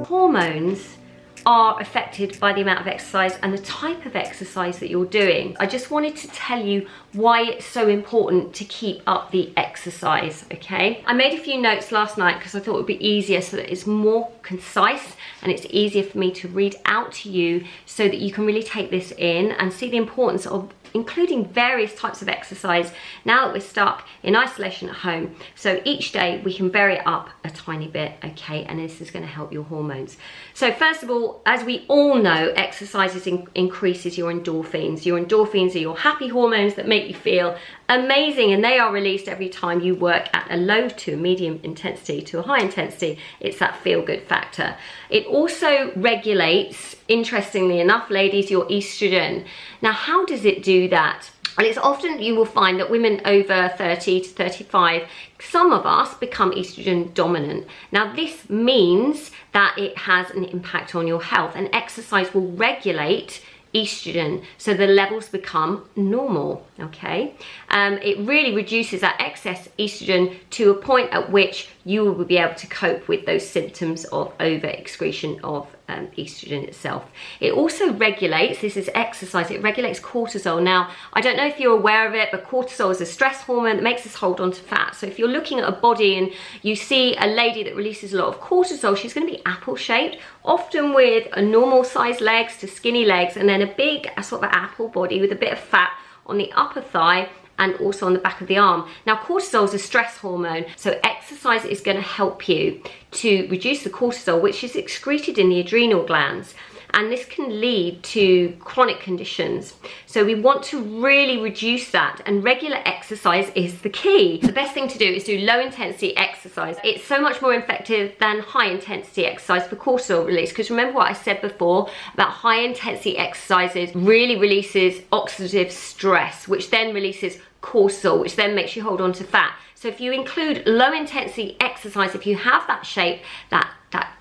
Hormones are affected by the amount of exercise and the type of exercise that you're doing. I just wanted to tell you why it's so important to keep up the exercise, okay? I made a few notes last night because I thought it would be easier so that it's more concise and it's easier for me to read out to you so that you can really take this in and see the importance of including various types of exercise now that we're stuck in isolation at home. So each day we can vary it up a tiny bit, okay? And this is going to help your hormones. So first of all, as we all know, exercise increases your endorphins. Your endorphins are your happy hormones that make you feel amazing, and they are released every time you work at a low to a medium intensity to a high intensity. It's that feel-good factor. It also regulates, interestingly enough, ladies, your estrogen. Now, how does it do that? And it's often, you will find that women over 30 to 35, some of us become estrogen dominant. Now, this means that it has an impact on your health, and exercise will regulate estrogen so the levels become normal, okay? It really reduces that excess estrogen to a point at which you will be able to cope with those symptoms of over excretion of estrogen itself. It also regulates, this is exercise, it regulates cortisol. Now, I don't know if you're aware of it, but cortisol is a stress hormone that makes us hold on to fat. So if you're looking at a body and you see a lady that releases a lot of cortisol, she's going to be apple shaped, often with a normal sized legs to skinny legs, and then a big sort of apple body with a bit of fat on the upper thigh and also on the back of the arm. Now, cortisol is a stress hormone, so exercise is going to help you to reduce the cortisol, which is excreted in the adrenal glands, and this can lead to chronic conditions. So we want to really reduce that, and regular exercise is the key. The best thing to do is do low intensity exercise. It's so much more effective than high intensity exercise for cortisol release, because remember what I said before about high intensity exercises really releases oxidative stress, which then releases cortisol, which then makes you hold on to fat. So if you include low intensity exercise, if you have that shape, that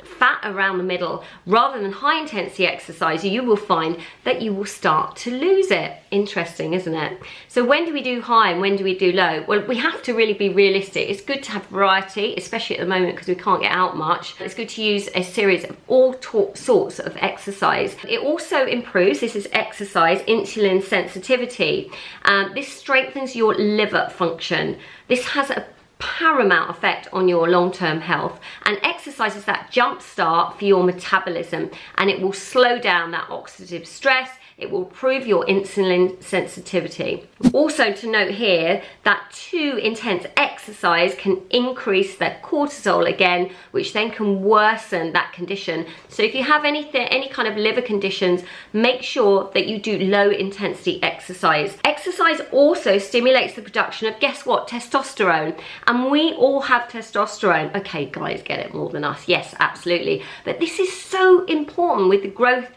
fat around the middle, rather than high intensity exercise, you will find that you will start to lose it. Interesting, isn't it? So when do we do high and when do we do low? Well, we have to really be realistic. It's good to have variety, especially at the moment because we can't get out much. It's good to use a series of all sorts of exercise. It also improves, this is exercise, insulin sensitivity. This strengthens your liver function. This has a paramount effect on your long-term health, and exercise is that jump start for your metabolism, and it will slow down that oxidative stress. It will improve your insulin sensitivity. Also to note here that too intense exercise can increase that cortisol again, which then can worsen that condition. So if you have any kind of liver conditions, make sure that you do low intensity exercise. Exercise also stimulates the production of, guess what, testosterone. And we all have testosterone. Okay, guys get it more than us. Yes, absolutely. But this is so important with the growth,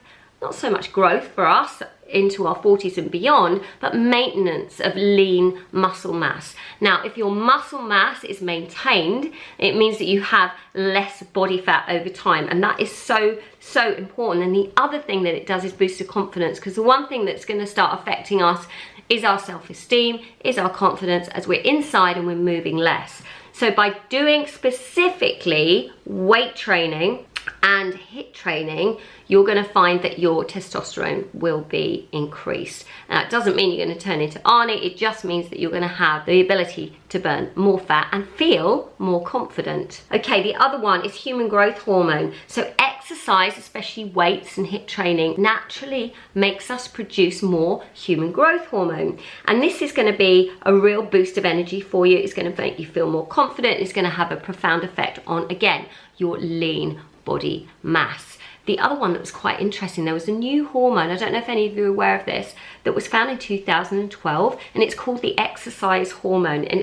not so much growth for us into our 40s and beyond, but maintenance of lean muscle mass. Now, if your muscle mass is maintained, it means that you have less body fat over time, and that is so important. And the other thing that it does is boost the confidence, because the one thing that's going to start affecting us is our self-esteem, is our confidence as we're inside and we're moving less. So by doing specifically weight training and HIIT training, you're going to find that your testosterone will be increased. Now, it doesn't mean you're going to turn into Arnie, it just means that you're going to have the ability to burn more fat and feel more confident. Okay, the other one is human growth hormone. So exercise, especially weights and HIIT training, naturally makes us produce more human growth hormone. And this is going to be a real boost of energy for you. It's going to make you feel more confident. It's going to have a profound effect on, again, your lean body mass. The other one that was quite interesting, there was a new hormone, I don't know if any of you are aware of this, that was found in 2012, and it's called the exercise hormone, and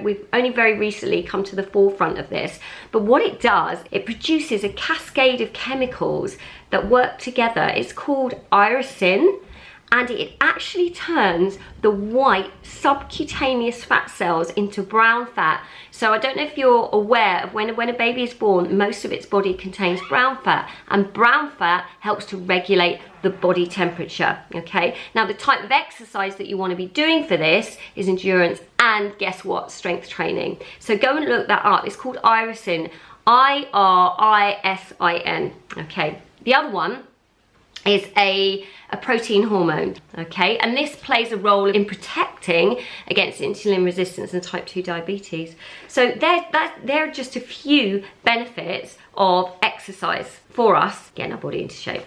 we've only very recently come to the forefront of this. But what it does, it produces a cascade of chemicals that work together. It's called irisin, and it actually turns the white subcutaneous fat cells into brown fat. So I don't know if you're aware of when a baby is born, most of its body contains brown fat, and brown fat helps to regulate the body temperature, okay? Now, the type of exercise that you want to be doing for this is endurance and guess what? Strength training. So go and look that up. It's called irisin, irisin. Okay. The other one is a protein hormone, okay? And this plays a role in protecting against insulin resistance and type 2 diabetes. So there are just a few benefits of exercise for us getting our body into shape.